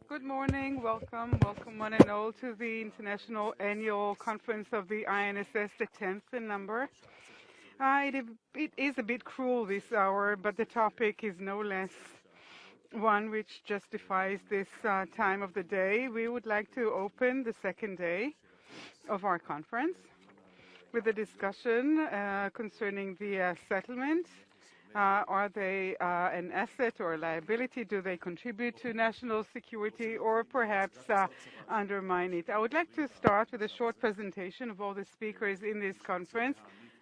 Good morning, welcome one and all to the International Annual Conference of the INSS, the 10th in number. It is a bit cruel this hour, but the topic is no less one which justifies this time of the day. We would like to open the second day of our conference with a discussion concerning the settlement. Are they an asset or a liability? Do they contribute to national security or perhaps undermine it? I would like to start with a short presentation of all the speakers in this conference.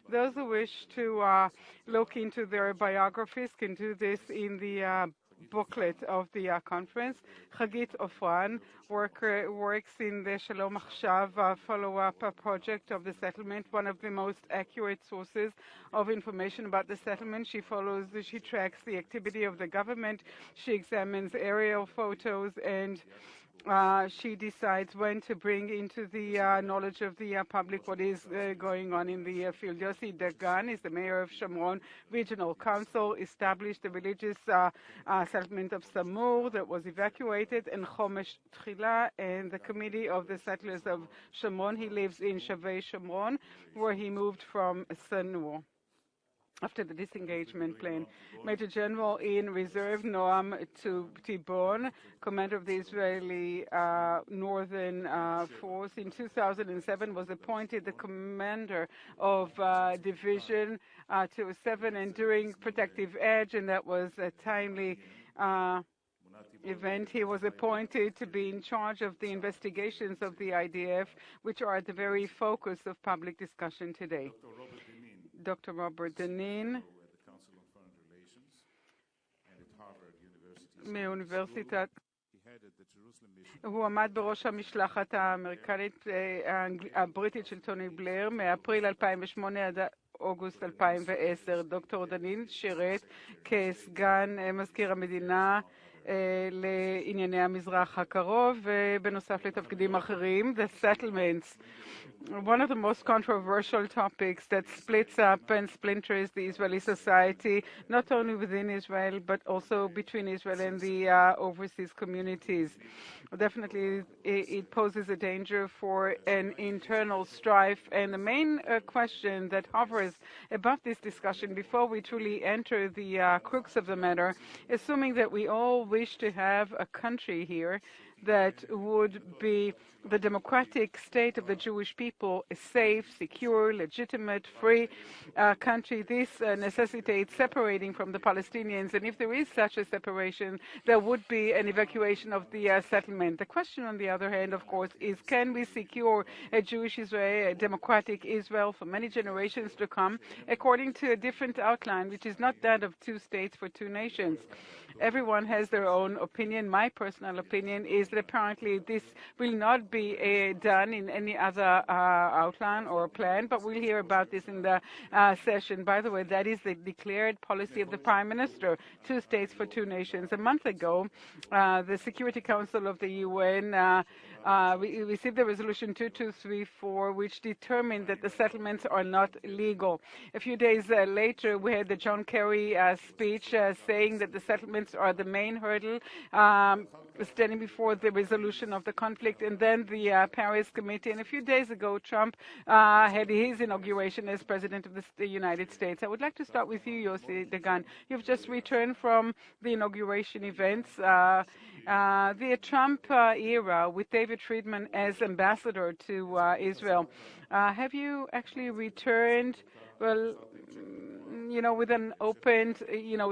Those who wish to look into their biographies can do this in the booklet of the conference. Hagit Ofran works in the Shalom Achshav follow-up project of the settlement, one of the most accurate sources of information about the settlement. She tracks the activity of the government, she examines aerial photos, and she decides when to bring into the knowledge of the public what is going on in the field. Yossi Dagan is the mayor of Shomron Regional Council, established the religious settlement of Samur that was evacuated, and Chomesh Tchila and the committee of the settlers of Shomron. He lives in Shavei Shomron, where he moved from Sanur after the disengagement plan. Major General in Reserve Noam Tibon, commander of the Israeli Northern Force, in 2007 was appointed the commander of Division 207 and during Protective Edge, and that was a timely event. He was appointed to be in charge of the investigations of the IDF, which are at the very focus of public discussion today. Dr. Robert Danin, מאוניברסיטת, הוא עמד בראש המשלחת האמריקנית הבריטית של טוני בלר מאפריל 2008 עד אוגוסט 2010. דוקטור דנין שירת כסגן מזכיר המדינה לענייני המזרח הקרוב ובנוסף לתפקידים אחרים. The settlements, one of the most controversial topics that splits up and splinters the Israeli society, not only within Israel, but also between Israel and the overseas communities. Definitely, it poses a danger for an internal strife. And the main question that hovers above this discussion before we truly enter the crux of the matter, assuming that we all wish to have a country here that would be the democratic state of the Jewish people, a safe, secure, legitimate, free country. This necessitates separating from the Palestinians, and if there is such a separation, there would be an evacuation of the settlement. The question, on the other hand, of course, is can we secure a Jewish Israel, a democratic Israel for many generations to come, according to a different outline, which is not that of two states for two nations. Everyone has their own opinion. My personal opinion is that apparently this will not be done in any other outline or plan, but we'll hear about this in the session. By the way, that is the declared policy of the Prime Minister, two states for two nations. A month ago, the Security Council of the UN we received the resolution 2234, which determined that the settlements are not legal. A few days later, we had the John Kerry speech saying that the settlements are the main hurdle standing before the resolution of the conflict, and then the Paris Committee. And a few days ago, Trump had his inauguration as President of the United States. I would like to start with you, Yossi Dagan. You've just returned from the inauguration events. The Trump era with David Friedman as ambassador to Israel. Have you actually returned, well, with an open,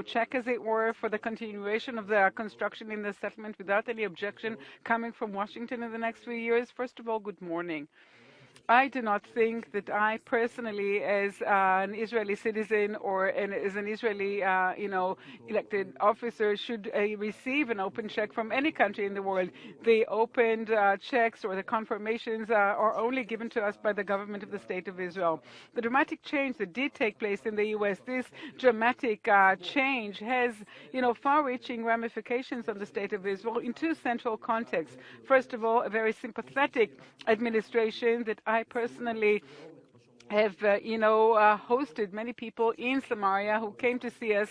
check, as it were, for the continuation of the construction in the settlement without any objection coming from Washington in the next few years? First of all, good morning. I do not think that I personally, as an Israeli citizen or as an Israeli, elected officer, should receive an open check from any country in the world. The opened checks or the confirmations are only given to us by the government of the State of Israel. The dramatic change that did take place in the U.S., this dramatic change has, far-reaching ramifications on the State of Israel in two central contexts. First of all, a very sympathetic administration that I personally have, hosted many people in Samaria who came to see us.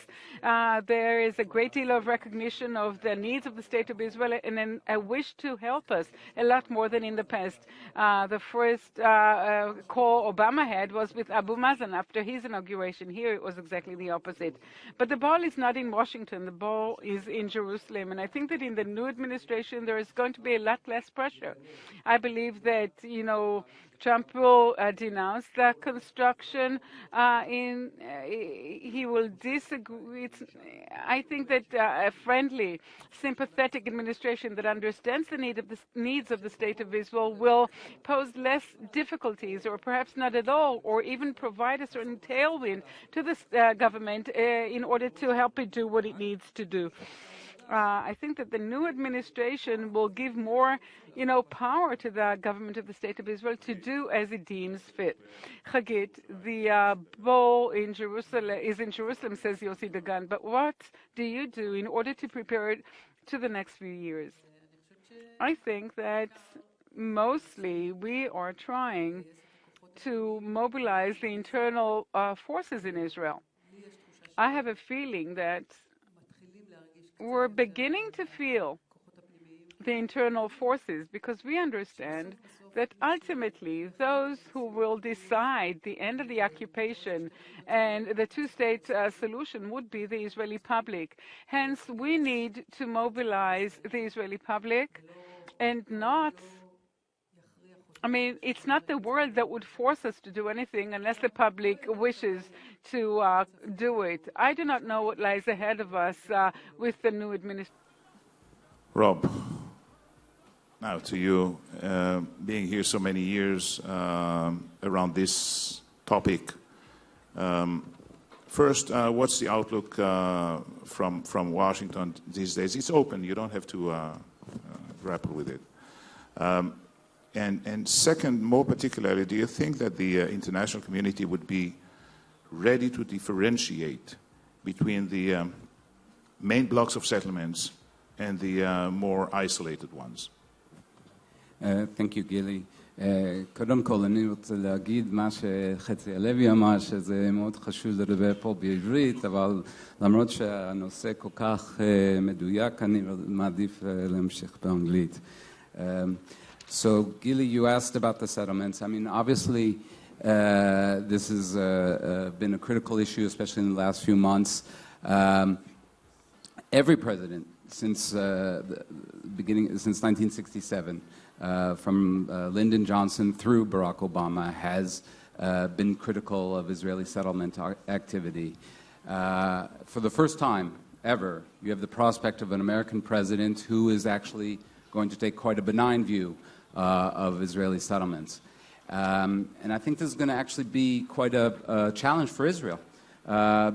There is a great deal of recognition of the needs of the State of Israel and a wish to help us a lot more than in the past. The first call Obama had was with Abu Mazen after his inauguration. Here it was exactly the opposite. But the ball is not in Washington. The ball is in Jerusalem. And I think that in the new administration, there is going to be a lot less pressure. I believe that, Trump will denounce the construction. He will disagree. I think that a friendly, sympathetic administration that understands the needs of the State of Israel will pose less difficulties, or perhaps not at all, or even provide a certain tailwind to the government in order to help it do what it needs to do. I think that the new administration will give more, power to the government of the State of Israel to do as it deems fit. Hagit, the bowl in Jerusalem is in Jerusalem, says Yossi Dagan. But what do you do in order to prepare it to the next few years? I think that mostly we are trying to mobilize the internal forces in Israel. I have a feeling that we're beginning to feel the internal forces, because we understand that ultimately those who will decide the end of the occupation and the two-state solution would be the Israeli public. Hence, we need to mobilize the Israeli public and not... it's not the world that would force us to do anything unless the public wishes to do it. I do not know what lies ahead of us with the new administration. Rob, now to you, being here so many years around this topic. First, what's the outlook from Washington these days? It's open. You don't have to grapple with it. And second, more particularly, do you think that the international community would be ready to differentiate between the main blocks of settlements and the more isolated ones? Thank you, Gili. קודם כל, אני רוצה להגיד מה שחצי הלוי אמר, שזה מאוד חשוב לדבר פה בעברית, אבל למרות שהנושא כל כך מדויק, אני מעדיף להמשיך באנגלית. So, Gili, you asked about the settlements. Obviously, this has been a critical issue, especially in the last few months. Every president since 1967, from Lyndon Johnson through Barack Obama, has been critical of Israeli settlement activity. For the first time ever, you have the prospect of an American president who is actually going to take quite a benign view of Israeli settlements. And I think this is going to actually be quite a challenge for Israel,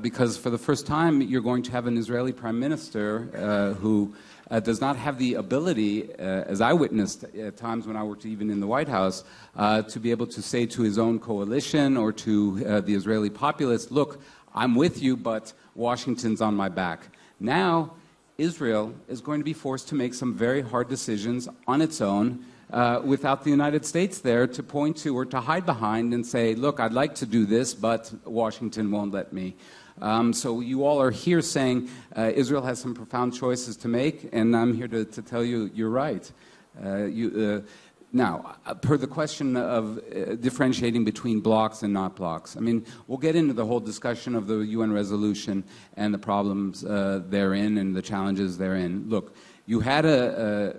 because for the first time you're going to have an Israeli prime minister who does not have the ability, as I witnessed at times when I worked even in the White House, to be able to say to his own coalition or to the Israeli populace, look, I'm with you, but Washington's on my back. Now, Israel is going to be forced to make some very hard decisions on its own, without the United States there to point to or to hide behind and say, look, I'd like to do this, but Washington won't let me. So you all are here saying Israel has some profound choices to make, and I'm here to tell you you're right. Now, per the question of differentiating between blocks and not blocks, we'll get into the whole discussion of the UN resolution and the problems therein and the challenges therein. Look, you had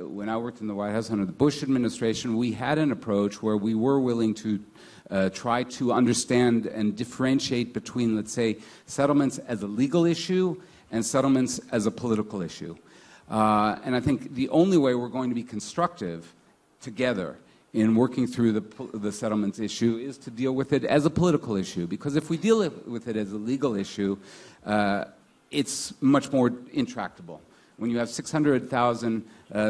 when I worked in the White House under the Bush administration, we had an approach where we were willing to try to understand and differentiate between, let's say, settlements as a legal issue and settlements as a political issue. And I think the only way we're going to be constructive together in working through the settlements issue is to deal with it as a political issue. Because if we deal with it as a legal issue, it's much more intractable. When you have 600,000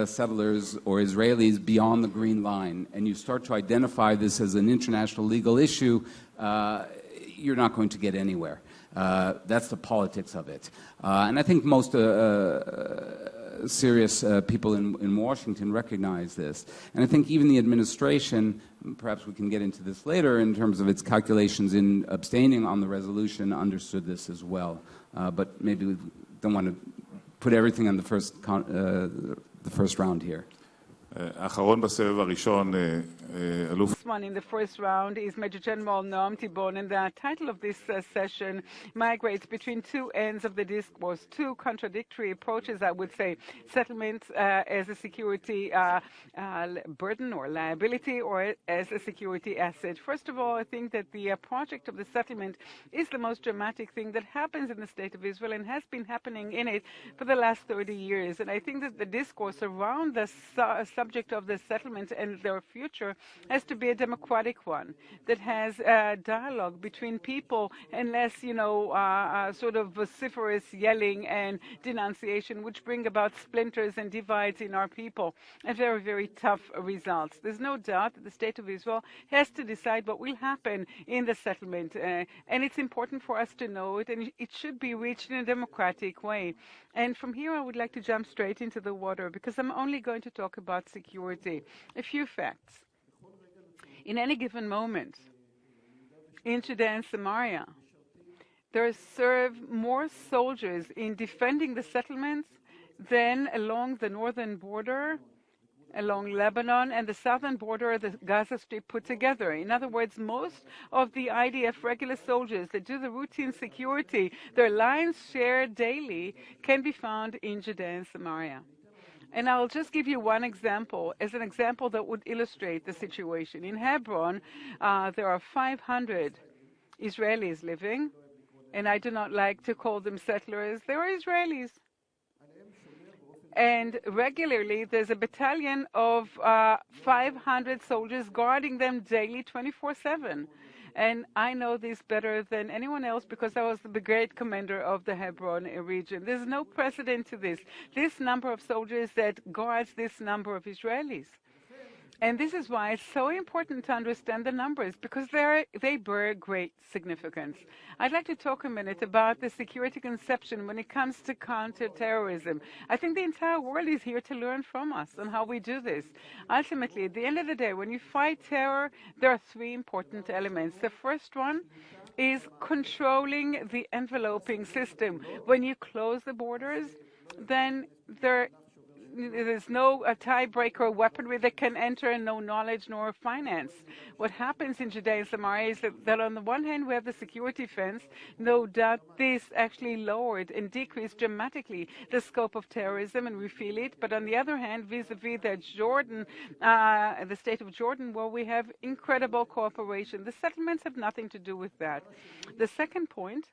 settlers or Israelis beyond the Green Line, and you start to identify this as an international legal issue, you're not going to get anywhere. That's the politics of it. And I think most serious people in Washington recognize this. And I think even the administration, perhaps we can get into this later in terms of its calculations in abstaining on the resolution, understood this as well. But maybe we don't want to put everything on the first round here. האחרון בסבב הראשון, אלוף. This one in the first round is Major General Noam Tibon, and the title of this session migrates between two ends of the discourse, two contradictory approaches, I would say. Settlement as a security burden or liability, or as a security asset. First of all, I think that the project of the settlement is the most dramatic thing that happens in the State of Israel and has been happening in it for the last 30 years. And I think that the discourse around the subject of the settlement and their future has to be a democratic one that has a dialogue between people and less, sort of vociferous yelling and denunciation, which bring about splinters and divides in our people and very, very tough results. There's no doubt that the State of Israel has to decide what will happen in the settlement, and it's important for us to know it, and it should be reached in a democratic way. And from here, I would like to jump straight into the water, because I'm only going to talk about security. A few facts. In any given moment, in Judea and Samaria, there serve more soldiers in defending the settlements than along the northern border, along Lebanon, and the southern border of the Gaza Strip put together. In other words, most of the IDF regular soldiers that do the routine security, their lion's share daily, can be found in Judea and Samaria. And I'll just give you one example, as an example that would illustrate the situation. In Hebron, there are 500 Israelis living, and I do not like to call them settlers. They are Israelis. And regularly, there's a battalion of 500 soldiers guarding them daily, 24/7. And I know this better than anyone else because I was the brigade commander of the Hebron region. There's no precedent to this. This number of soldiers that guards this number of Israelis. And this is why it's so important to understand the numbers, because they bear great significance. I'd like to talk a minute about the security conception when it comes to counterterrorism. I think the entire world is here to learn from us on how we do this. Ultimately, at the end of the day, when you fight terror, there are three important elements. The first one is controlling the enveloping system. When you close the borders, then there's no tiebreaker weaponry that can enter, and no knowledge nor finance. What happens in Judea and Samaria is that on the one hand we have the security fence. No doubt this actually lowered and decreased dramatically the scope of terrorism, and we feel it. But on the other hand, vis-a-vis the state of Jordan, where we have incredible cooperation, the settlements have nothing to do with that. The second point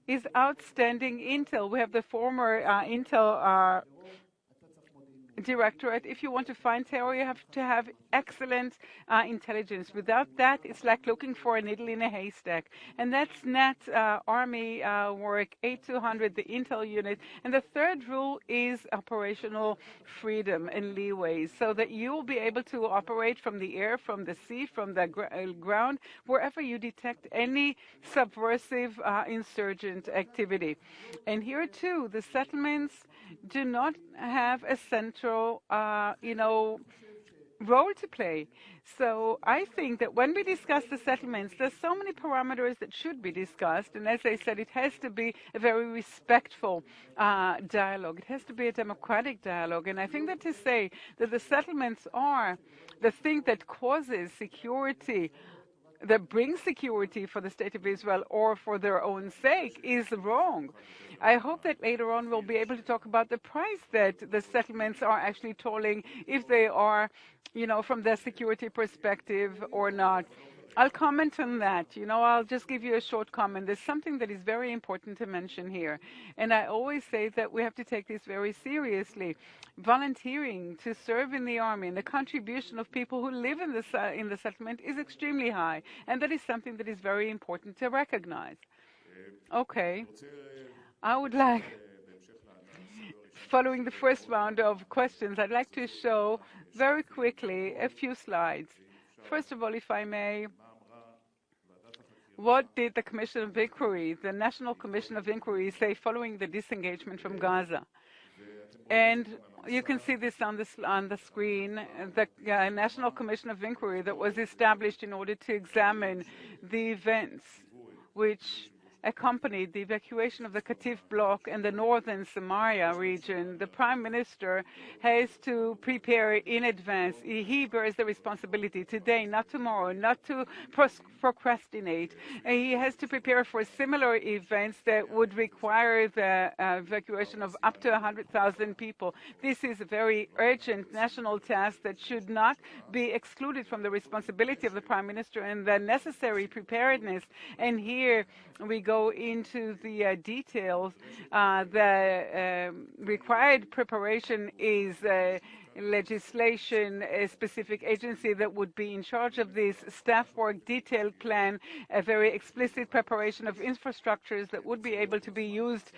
is outstanding intel. We have the former intel directorate. If you want to find terror, you have to have excellent intelligence. Without that, it's like looking for a needle in a haystack. And that's not Army work, 8200, the intel unit. And the third rule is operational freedom and leeway, so that you will be able to operate from the air, from the sea, from the ground, wherever you detect any subversive insurgent activity. And here, too, the settlements do not have a central, role to play. So I think that when we discuss the settlements, there's so many parameters that should be discussed. And as I said, it has to be a very respectful dialogue. It has to be a democratic dialogue. And I think that to say that the settlements are the thing that causes security, that brings security for the State of Israel or for their own sake, is wrong. I hope that later on we'll be able to talk about the price that the settlements are actually tolling, if they are, from the security perspective or not. I'll comment on that. I'll just give you a short comment. There's something that is very important to mention here. And I always say that we have to take this very seriously. Volunteering to serve in the army and the contribution of people who live in the settlement is extremely high. And that is something that is very important to recognize. Okay. I would like, following the first round of questions, I'd like to show very quickly a few slides. First of all, if I may, what did the Commission of Inquiry, the National Commission of Inquiry, say following the disengagement from Gaza? And you can see this on the screen, the National Commission of Inquiry that was established in order to examine the events which accompanied the evacuation of the Katif bloc and the northern Samaria region. The Prime Minister has to prepare in advance. He bears the responsibility today, not tomorrow, not to procrastinate. He has to prepare for similar events that would require the evacuation of up to 100,000 people. This is a very urgent national task that should not be excluded from the responsibility of the Prime Minister and the necessary preparedness. And here we go into the details. The required preparation is legislation, a specific agency that would be in charge of this, staff work, detailed plan, a very explicit preparation of infrastructures that would be able to be used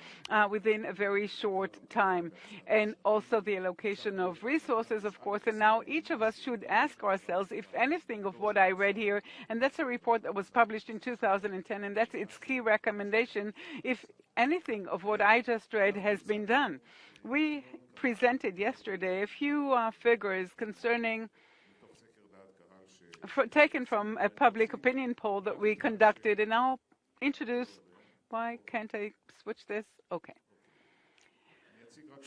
within a very short time, and also the allocation of resources, of course. And now each of us should ask ourselves if anything of what I read here, and that's a report that was published in 2010, and that's its key recommendation, if anything of what I just read has been done. We presented yesterday a few figures concerning, taken from a public opinion poll that we conducted, and I'll introduce, why can't I switch this? Okay.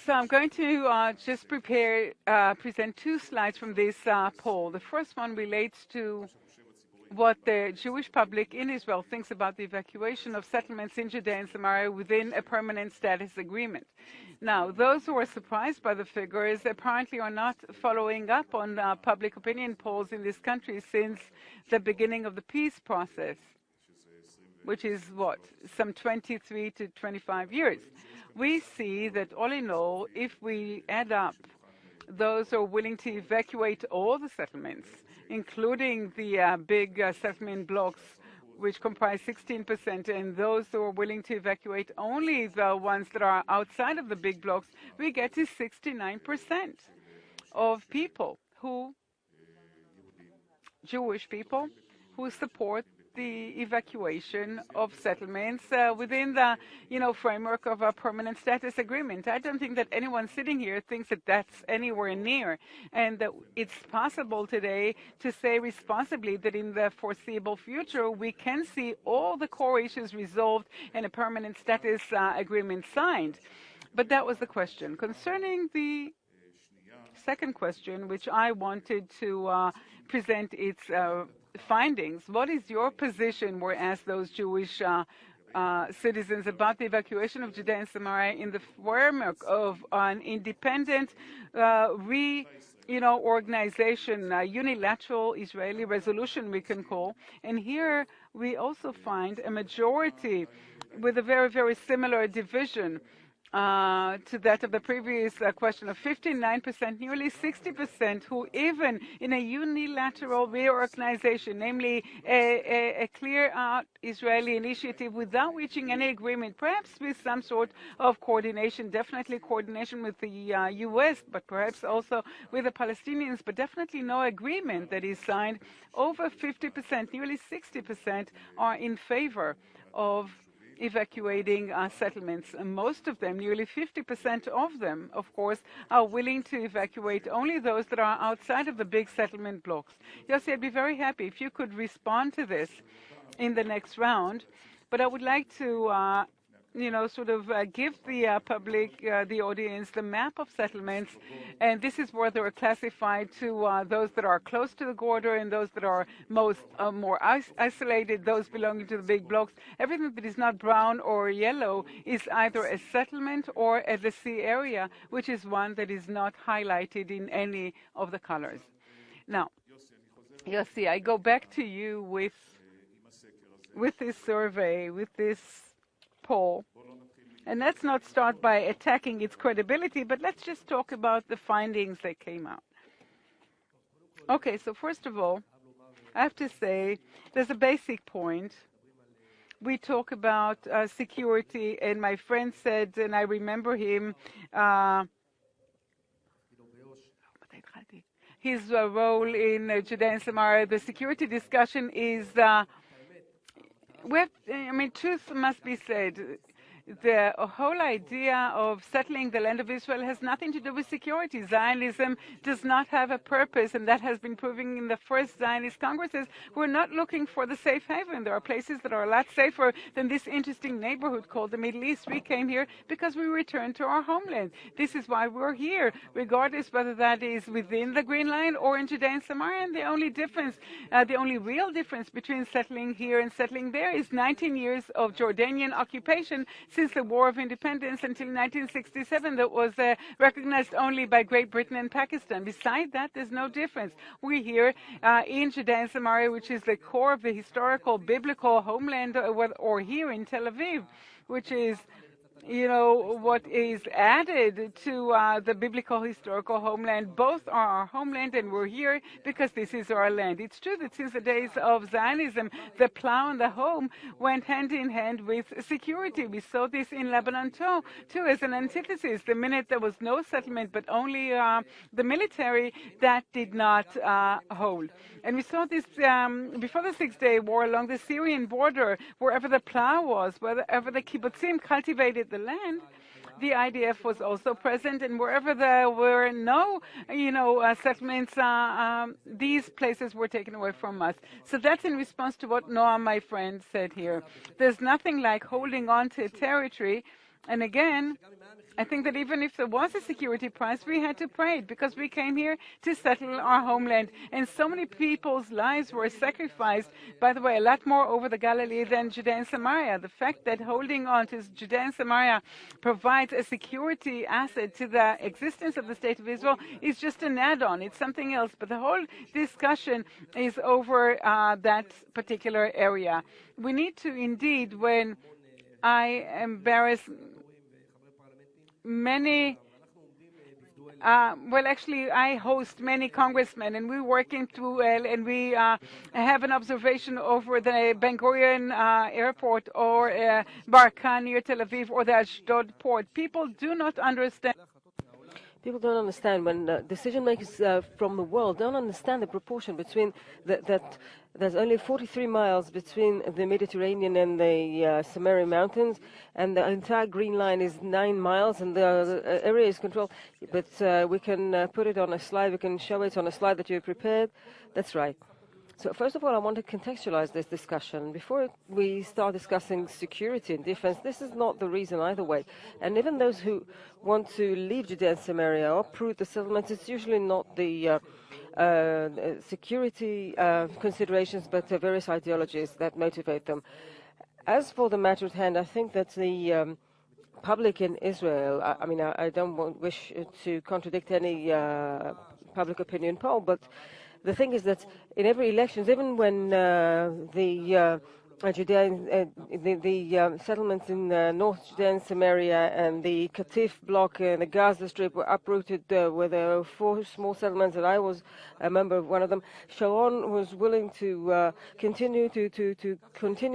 So I'm going to just present two slides from this poll. The first one relates to what the Jewish public in Israel thinks about the evacuation of settlements in Judea and Samaria within a permanent status agreement. Now, those who are surprised by the figures apparently are not following up on public opinion polls in this country since the beginning of the peace process, which is what, some 23 to 25 years. We see that all in all, if we add up those who are willing to evacuate all the settlements, including the big settlement blocks, which comprise 16%, and those who are willing to evacuate only the ones that are outside of the big blocks, we get to 69% of people Jewish people, who support the evacuation of settlements within the, framework of a permanent status agreement. I don't think that anyone sitting here thinks that that's anywhere near, and that it's possible today to say responsibly that in the foreseeable future we can see all the core issues resolved and a permanent status agreement signed. But that was the question. Concerning the second question, which I wanted to present its findings. What is your position, were asked those Jewish citizens, about the evacuation of Judea and Samaria in the framework of an independent organization, a unilateral Israeli resolution, we can call. And here we also find a majority with a very, very similar division to that of the previous question of 59%, nearly 60%, who even in a unilateral reorganization, namely a clear-out Israeli initiative without reaching any agreement, perhaps with some sort of coordination, definitely coordination with the U.S., but perhaps also with the Palestinians, but definitely no agreement that is signed, over 50%, nearly 60% are in favor of evacuating settlements. And most of them, nearly 50% of them, of course, are willing to evacuate only those that are outside of the big settlement blocks. Yossi, I'd be very happy if you could respond to this in the next round. But I would like to give the public, the audience, the map of settlements, and this is where they are classified to those that are close to the border and those that are more isolated, those belonging to the big blocks. Everything that is not brown or yellow is either a settlement or a sea area, which is one that is not highlighted in any of the colors. Now, Yossi, I go back to you with this survey, with this poll, and let's not start by attacking its credibility, but let's just talk about the findings that came out. Okay, so first of all, I have to say there's a basic point. We talk about security, and my friend said, and I remember him, his role in Judea and Samaria. The security discussion is truth must be said. the whole idea of settling the land of Israel has nothing to do with security. Zionism does not have a purpose, and that has been proving in the first Zionist Congresses. We're not looking for the safe haven. There are places that are a lot safer than this interesting neighborhood called the Middle East. We came here because we returned to our homeland. This is why we're here, regardless whether that is within the Green Line or in Judea and Samaria. And the only difference, the only real difference between settling here and settling there is 19 years of Jordanian occupation since the War of Independence until 1967 that was recognized only by Great Britain and Pakistan. Besides that, there's no difference. We're here in Judea and Samaria, which is the core of the historical biblical homeland, or here in Tel Aviv, which is what is added to the biblical historical homeland. Both are our homeland, and we're here because this is our land. It's true that since the days of Zionism, the plow and the home went hand in hand with security. We saw this in Lebanon too as an antithesis. The minute there was no settlement, but only the military, that did not hold. And we saw this before the Six-Day War along the Syrian border, wherever the plow was, wherever the kibbutzim cultivated the land, the IDF was also present, and wherever there were no, settlements, these places were taken away from us. So that's in response to what Noam, my friend, said here. There's nothing like holding on to territory. And again, I think that even if there was a security price, we had to pay it because we came here to settle our homeland. And so many people's lives were sacrificed, by the way, a lot more over the Galilee than Judea and Samaria. The fact that holding on to Judea and Samaria provides a security asset to the existence of the State of Israel is just an add-on. It's something else. But the whole discussion is over that particular area. We need to indeed, when I embarrass many, I host many congressmen, and we work into, and we have an observation over the Ben Gurion airport or Barkan near Tel Aviv or the Ashdod port. People do not understand. People don't understand when decision makers from the world don't understand the proportion between that. There's only 43 miles between the Mediterranean and the Samaria Mountains, and the entire Green Line is 9 miles, and the area is controlled. But we can put it on a slide. We can show it on a slide that you prepared. That's right. So first of all, I want to contextualize this discussion. Before we start discussing security and defense, this is not the reason either way. And even those who want to leave Judea and Samaria or uproot the settlements, it's usually not the security considerations, but various ideologies that motivate them. As for the matter at hand, I think that the public in Israel, I don't wish to contradict any public opinion poll, but the thing is that in every election, even when the settlements in North Judea and Samaria and the Katif block and the Gaza Strip were uprooted, where there were 4 small settlements, and I was a member of one of them. Sharon was willing to continue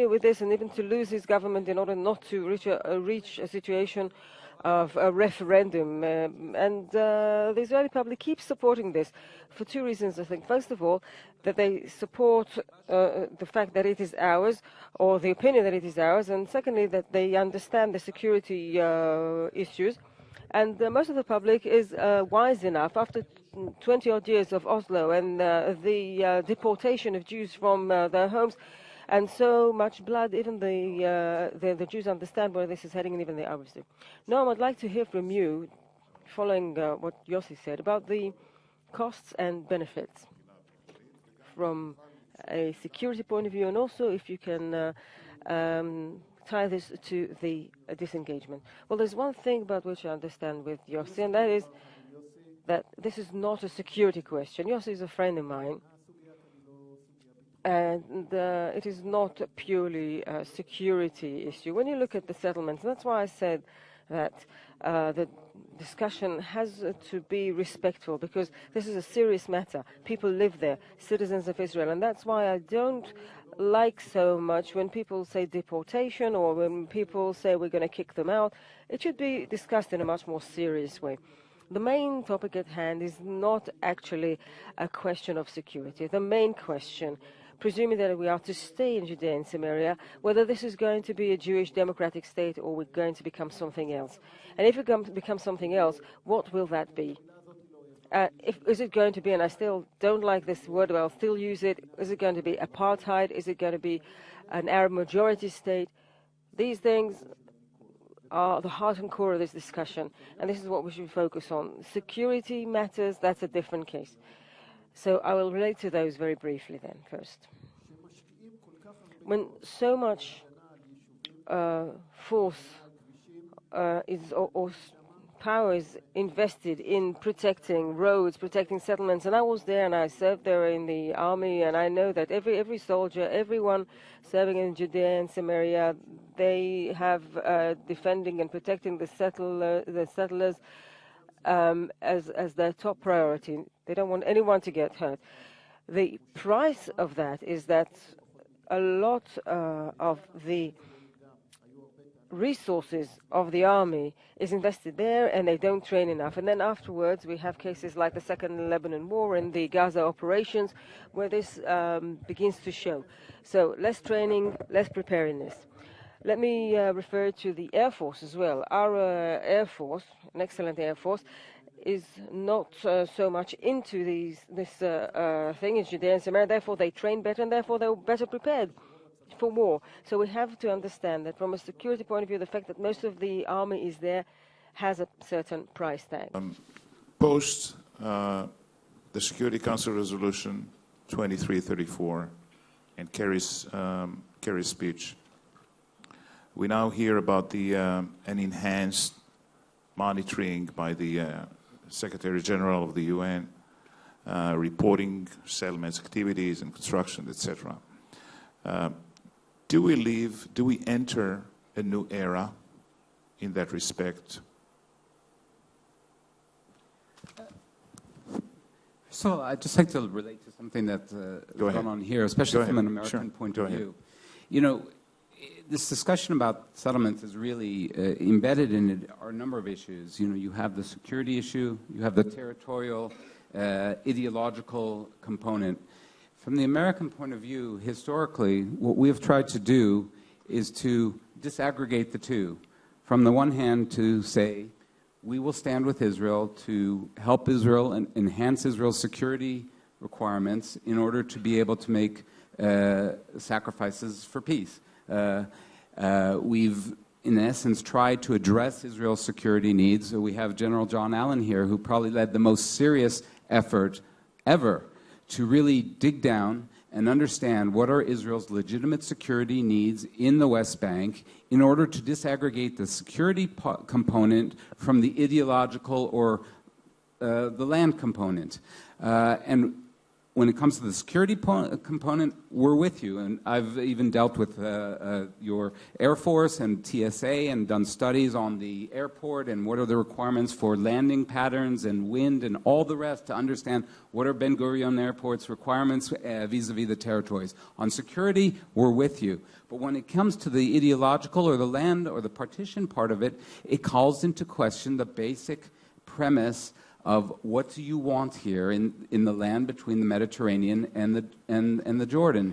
with this, and even to lose his government in order not to reach a situation of a referendum, and the Israeli public keeps supporting this for 2 reasons, I think. First of all, that they support the fact that it is ours, or the opinion that it is ours, and secondly, that they understand the security issues. And most of the public is wise enough, after 20-odd years of Oslo and the deportation of Jews from their homes, and so much blood, even the Jews understand where this is heading, and even the Arabs do. Noam, I'd like to hear from you, following what Yossi said, about the costs and benefits from a security point of view, and also if you can tie this to the disengagement. Well, there's one thing about which I understand with Yossi, and that is that this is not a security question. Yossi is a friend of mine. And it is not purely a security issue. When you look at the settlements, that's why I said that the discussion has to be respectful, because this is a serious matter. People live there, citizens of Israel, and that's why I don't like so much when people say deportation or when people say we're going to kick them out. It should be discussed in a much more serious way. The main topic at hand is not actually a question of security. The main question, presuming that we are to stay in Judea and Samaria, whether this is going to be a Jewish democratic state or we're going to become something else. And if we become something else, what will that be? Is it going to be, and I still don't like this word, but I'll still use it, is it going to be apartheid? Is it going to be an Arab majority state? These things are the heart and core of this discussion, and this is what we should focus on. Security matters, that's a different case. So I will relate to those very briefly then, first. When so much force or power is invested in protecting roads, protecting settlements, and I was there and I served there in the army, and I know that every soldier, everyone serving in Judea and Samaria, they have defending and protecting the settlers as their top priority. They don't want anyone to get hurt. The price of that is that a lot of the resources of the army is invested there, and they don't train enough. And then afterwards we have cases like the Second Lebanon War and the Gaza operations where this begins to show. So less training, less preparedness. Let me refer to the Air Force as well. Our Air Force, an excellent Air Force, is not so much into this thing in Judea and Samaria. Therefore they train better, and therefore they're better prepared for war. So we have to understand that from a security point of view, the fact that most of the army is there has a certain price tag. Post the Security Council Resolution 2334 and Kerry's speech, we now hear about an enhanced monitoring by the Secretary General of the UN, reporting settlements, activities, and construction, etc. Do we enter a new era in that respect? So I'd just like to relate to something that's gone on here, especially from an American point of view. You know, this discussion about settlements is really embedded in it are a number of issues. You know, you have the security issue, you have the territorial, ideological component. From the American point of view, historically, what we have tried to do is to disaggregate the two. From the one hand, to say, we will stand with Israel to help Israel and enhance Israel's security requirements in order to be able to make sacrifices for peace. We've, in essence, tried to address Israel's security needs. So we have General John Allen here, who probably led the most serious effort ever to really dig down and understand what are Israel's legitimate security needs in the West Bank in order to disaggregate the security component from the ideological or the land component. And when it comes to the security component, we're with you. And I've even dealt with your Air Force and TSA and done studies on the airport and what are the requirements for landing patterns and wind and all the rest to understand what are Ben Gurion Airport's requirements vis-a-vis the territories. On security, we're with you. But when it comes to the ideological or the land or the partition part of it, it calls into question the basic premise of what do you want here in the land between the Mediterranean and the Jordan.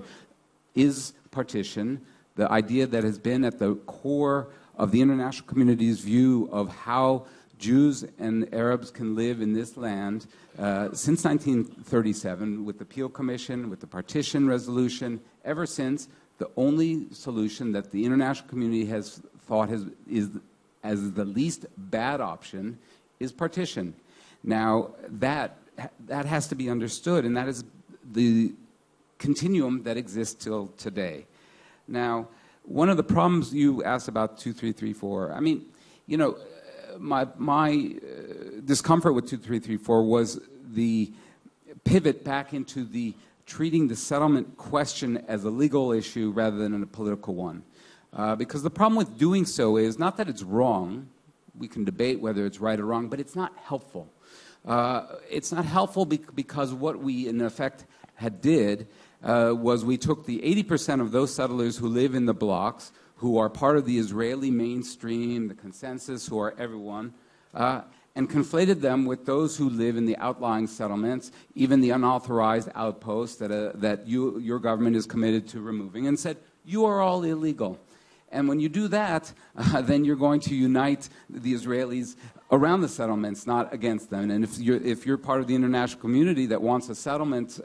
Is partition the idea that has been at the core of the international community's view of how Jews and Arabs can live in this land since 1937 with the Peel Commission, with the partition resolution. Ever since, the only solution that the international community has thought is as the least bad option is partition. Now, that has to be understood, and that is the continuum that exists till today. Now, one of the problems you asked about 2334, I mean, you know, my discomfort with 2334 was the pivot back into the treating the settlement question as a legal issue rather than a political one. Because the problem with doing so is not that it's wrong. We can debate whether it's right or wrong, but it's not helpful. It's not helpful because what we, in effect, did was we took the 80% of those settlers who live in the blocks, who are part of the Israeli mainstream, the consensus, who are everyone, and conflated them with those who live in the outlying settlements, even the unauthorized outposts that your government is committed to removing, and said, you are all illegal. And when you do that, then you're going to unite the Israelis around the settlements, not against them. And if you're part of the international community that wants a settlement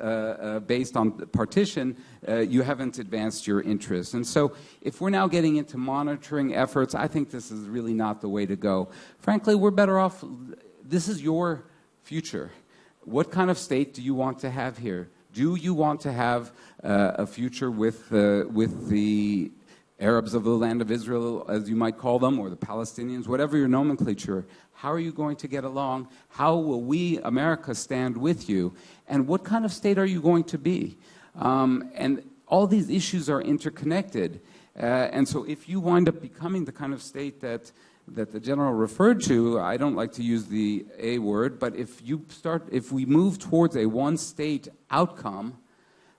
based on partition, you haven't advanced your interests. And so if we're now getting into monitoring efforts, I think this is really not the way to go. Frankly, we're better off. This is your future. What kind of state do you want to have here? Do you want to have a future with the Arabs of the land of Israel, as you might call them, or the Palestinians, whatever your nomenclature? How are you going to get along? How will we, America, stand with you? And what kind of state are you going to be? And all these issues are interconnected. And so if you wind up becoming the kind of state that the general referred to, I don't like to use the A word, but if we move towards a one-state outcome,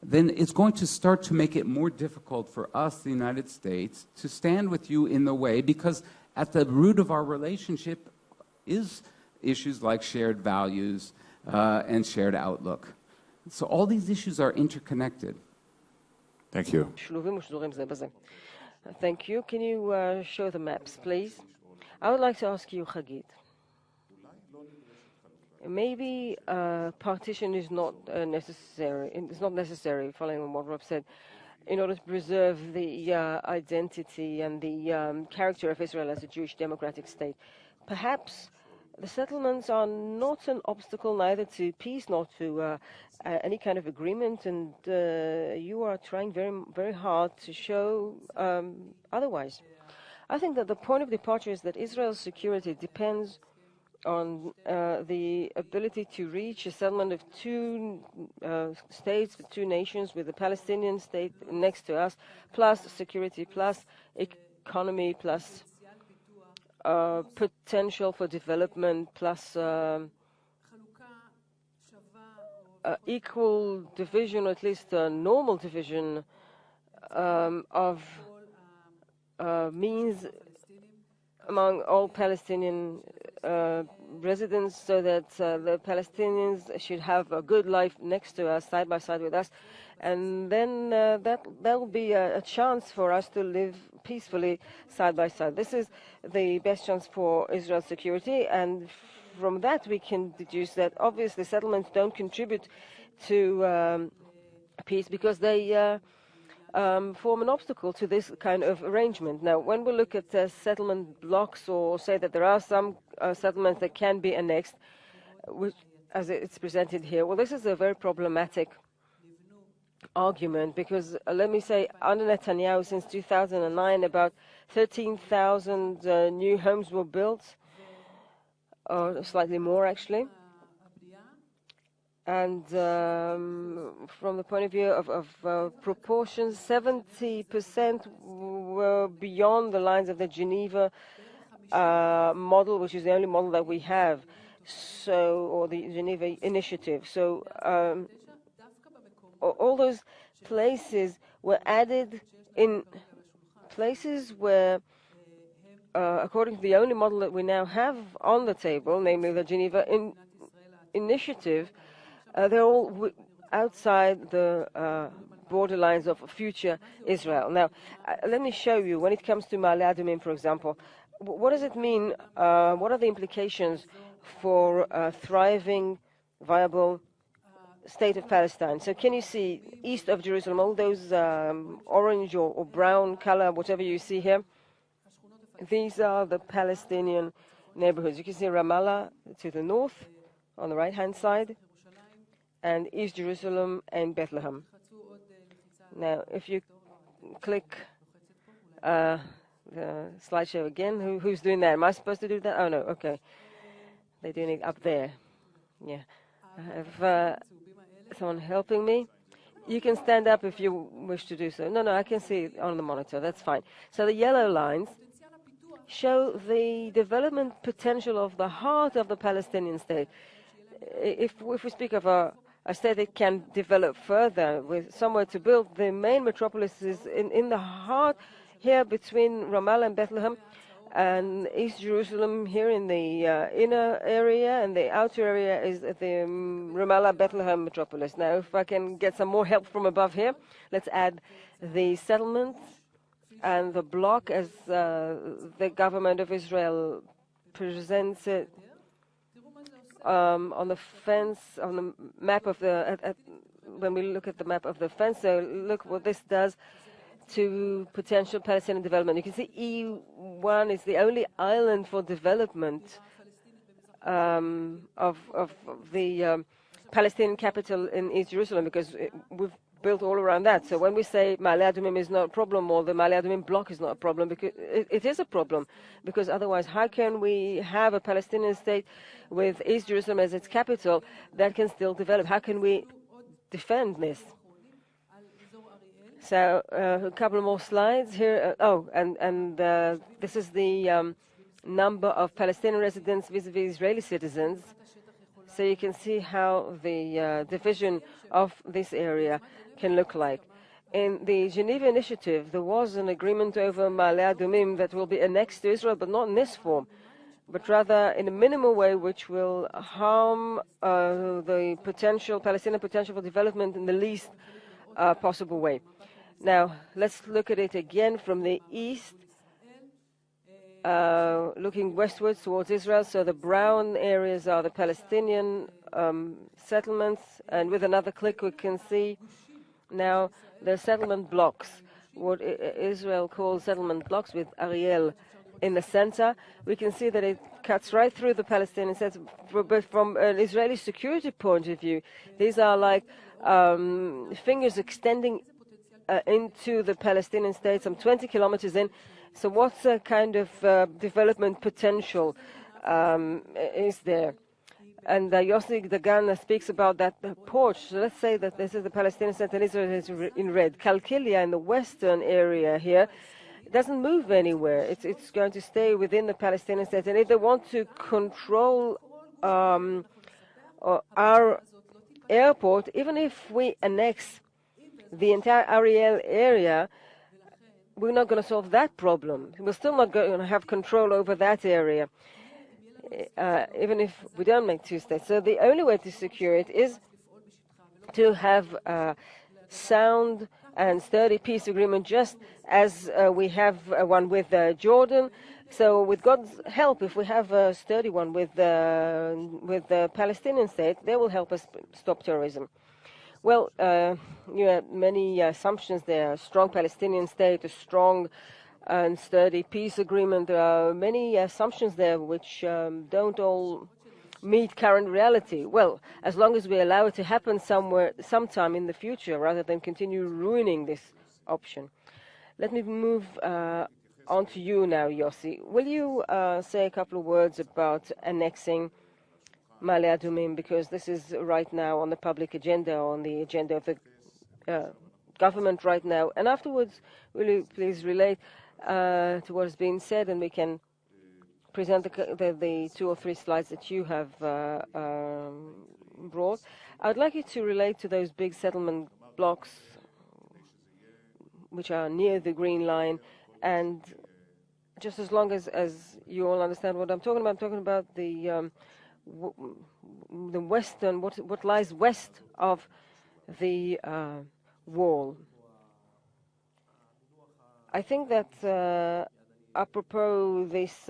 then it's going to start to make it more difficult for us, the United States, to stand with you in the way, because at the root of our relationship is issues like shared values and shared outlook. So all these issues are interconnected. Thank you. Thank you. Can you show the maps, please? I would like to ask you, Hagit. Maybe partition is not necessary. It's not necessary, following on what Rob said, in order to preserve the identity and the character of Israel as a Jewish democratic state. Perhaps the settlements are not an obstacle neither to peace nor to any kind of agreement, and you are trying very, very hard to show otherwise. I think that the point of departure is that Israel's security depends on the ability to reach a settlement of two states, two nations, with the Palestinian state next to us, plus security, plus economy, plus potential for development, plus equal division, or at least a normal division of means among all Palestinian residents, so that the Palestinians should have a good life next to us, side by side with us, and then that will be a chance for us to live peacefully side by side. This is the best chance for Israel's security, and from that we can deduce that obviously settlements don't contribute to peace, because they form an obstacle to this kind of arrangement. Now, when we look at settlement blocks, or say that there are some settlements that can be annexed, which, as it's presented here, well, this is a very problematic argument, because let me say, under Netanyahu, since 2009, about 13,000 new homes were built, or slightly more, actually. And from the point of view of proportions, 70% were beyond the lines of the Geneva model, which is the only model that we have, or the Geneva Initiative. So all those places were added in places where, according to the only model that we now have on the table, namely the Geneva Initiative, they're all outside the borderlines of future Israel. Now, let me show you, when it comes to Ma'ale Adumim, for example, what does it mean? What are the implications for a thriving, viable state of Palestine? So can you see east of Jerusalem, all those orange or brown color, whatever you see here? These are the Palestinian neighborhoods. You can see Ramallah to the north, on the right-hand side, and East Jerusalem and Bethlehem. Now, if you click the slideshow again, who's doing that? Am I supposed to do that? Oh, no, okay. They're doing it up there. Yeah. I have someone helping me. You can stand up if you wish to do so. No, I can see it on the monitor. That's fine. So the yellow lines show the development potential of the heart of the Palestinian state. If we speak of a state that can develop further with somewhere to build, the main metropolis is in the heart here between Ramallah and Bethlehem. And East Jerusalem here in the inner area, and the outer area is the Ramallah Bethlehem metropolis. Now, if I can get some more help from above here, let's add the settlements and the block as the government of Israel presents it on the fence, on the map of the, when we look at the map of the fence. So look what this does to potential Palestinian development. You can see E1 is the only island for development of the Palestinian capital in East Jerusalem, because we've built all around that. So when we say Ma'ale Adumim is not a problem, or the Ma'ale Adumim block is not a problem, because it is a problem, because otherwise how can we have a Palestinian state with East Jerusalem as its capital that can still develop? How can we defend this? So a couple more slides here. This is the number of Palestinian residents vis-a-vis Israeli citizens. So you can see how the division of this area can look like. In the Geneva Initiative, there was an agreement over Ma'ale Adumim that will be annexed to Israel, but not in this form, but rather in a minimal way, which will harm the Palestinian potential for development in the least possible way. Now, let's look at it again from the east, looking westwards towards Israel. So the brown areas are the Palestinian settlements, and with another click we can see now the settlement blocks, what Israel calls settlement blocks, with Ariel in the center. We can see that it cuts right through the Palestinian states, but from an Israeli security point of view, these are like fingers extending into the Palestinian state, some 20 kilometers in. So what's the kind of development potential is there? And Yossi Dagan speaks about that porch. So let's say that this is the Palestinian state and Israel is in red. Kalkilia in the western area here, it doesn't move anywhere. It's going to stay within the Palestinian state. And if they want to control our airport, even if we annex the entire Ariel area, we're not going to solve that problem. We're still not going to have control over that area, even if we don't make two states. So the only way to secure it is to have a sound and sturdy peace agreement, just as we have one with Jordan. So with God's help, if we have a sturdy one with the Palestinian state, they will help us stop terrorism. Well, you have many assumptions there. A strong Palestinian state, a strong and sturdy peace agreement. There are many assumptions there which don't all meet current reality. Well, as long as we allow it to happen sometime in the future, rather than continue ruining this option. Let me move on to you now, Yossi. Will you say a couple of words about annexing Ma'ale Adumim, because this is right now on the public agenda, on the agenda of the government right now. And afterwards, will you please relate to what has been said, and we can present the 2 or 3 slides that you have brought. I'd like you to relate to those big settlement blocks which are near the Green Line, and just as long as you all understand what I'm talking about the western, what lies west of the wall. I think that apropos this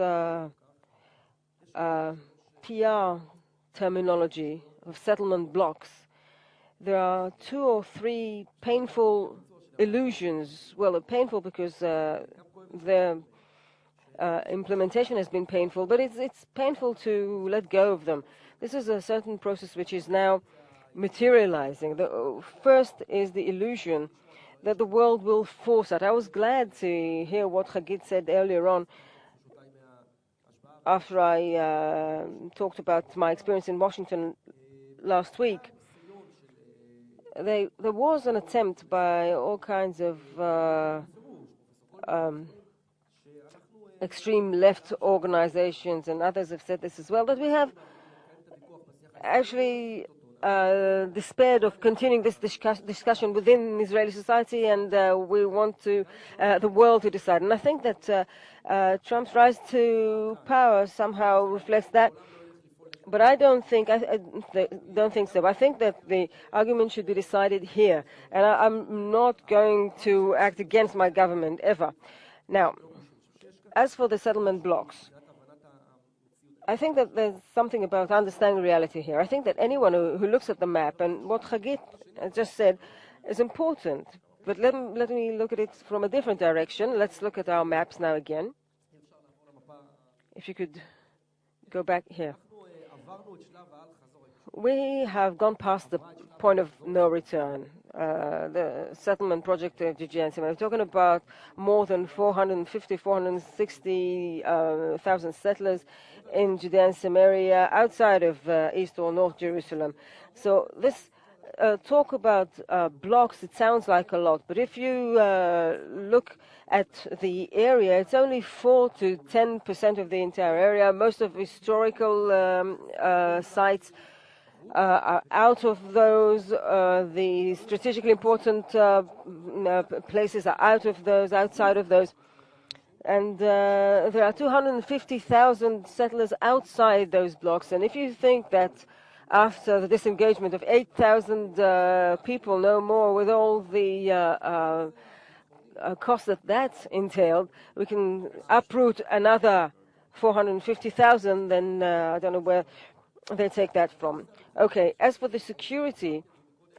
PR terminology of settlement blocks, there are 2 or 3 painful illusions. Well, painful because the implementation has been painful, but it's painful to let go of them. This is a certain process which is now materializing. The first is the illusion that the world will force it. I was glad to hear what Hagit said earlier on, after I talked about my experience in Washington last week. There was an attempt by all kinds of extreme left organizations, and others have said this as well, that we have actually despaired of continuing this discussion within Israeli society, and we want the world to decide. And I think that Trump's rise to power somehow reflects that. But I don't think don't think so. I think that the argument should be decided here, and I'm not going to act against my government ever. Now, as for the settlement blocks, I think that there's something about understanding reality here. I think that anyone who looks at the map and what Hagit just said is important. But let me look at it from a different direction. Let's look at our maps now again. If you could go back here. We have gone past the point of no return. The settlement project of Judea and Samaria. We're talking about more than 460,000 settlers in Judea and Samaria, outside of East or North Jerusalem. So this talk about blocks, it sounds like a lot, but if you look at the area, it's only 4 to 10% of the entire area. Most of historical sites are out of those. The strategically important places are out of those, outside of those. And there are 250,000 settlers outside those blocks. And if you think that after the disengagement of 8,000 people, no more, with all the cost that entailed, we can uproot another 450,000, then I don't know where they take that from. Okay, as for the security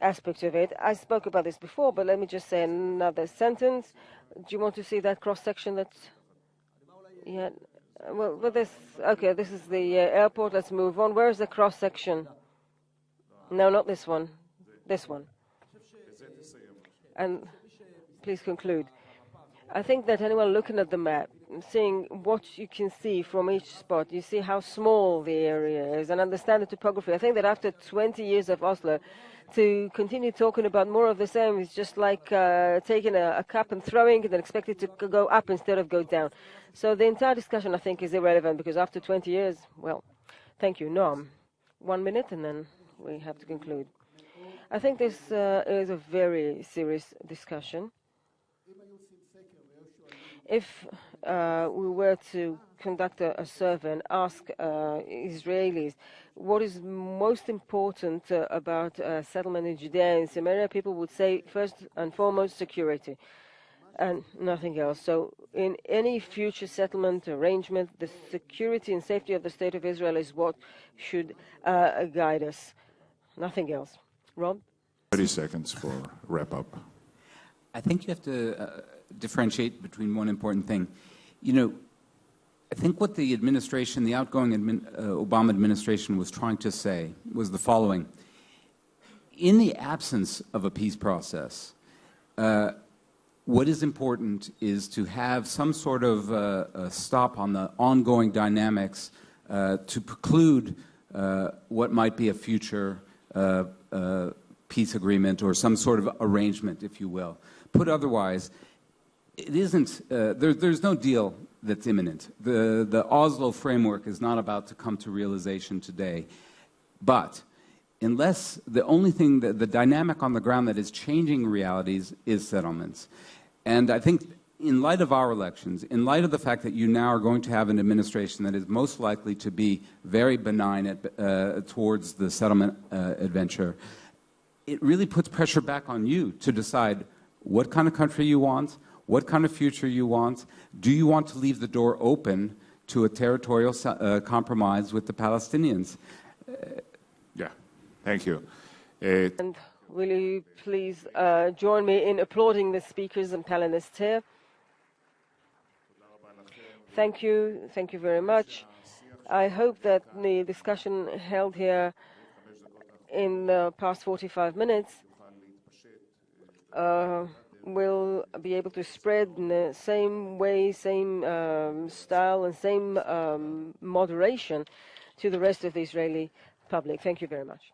aspect of it, I spoke about this before, but let me just say another sentence. Do you want to see that cross-section that's... Yeah, well, this... Okay, this is the airport. Let's move on. Where is the cross-section? No, not this one. This one. And please conclude. I think that anyone looking at the map, seeing what you can see from each spot, you see how small the area is, and understand the topography. I think that after 20 years of Oslo, to continue talking about more of the same is just like taking a cup and throwing it and expect it to go up instead of go down. So the entire discussion, I think, is irrelevant, because after 20 years, well, thank you. Noam, 1 minute, and then we have to conclude. I think this is a very serious discussion. If we were to conduct a survey and ask Israelis what is most important about settlement in Judea and Samaria, people would say first and foremost security and nothing else. So in any future settlement arrangement, the security and safety of the State of Israel is what should guide us. Nothing else. Rob? 30 seconds for wrap-up. I think you have to differentiate between one important thing. You know, I think what the administration, the outgoing Obama administration was trying to say was the following. In the absence of a peace process, what is important is to have some sort of a stop on the ongoing dynamics to preclude what might be a future peace agreement or some sort of arrangement, if you will. Put otherwise, it isn't, there's no deal that's imminent. The Oslo framework is not about to come to realization today. But unless the only thing, the dynamic on the ground that is changing realities is settlements. And I think in light of our elections, in light of the fact that you now are going to have an administration that is most likely to be very benign towards the settlement adventure, it really puts pressure back on you to decide what kind of country you want, what kind of future you want. Do you want to leave the door open to a territorial compromise with the Palestinians? Yeah, thank you. And will you please join me in applauding the speakers and panelists here? Thank you very much. I hope that the discussion held here in the past 45 minutes will be able to spread in the same way, same style, and same moderation to the rest of the Israeli public. Thank you very much.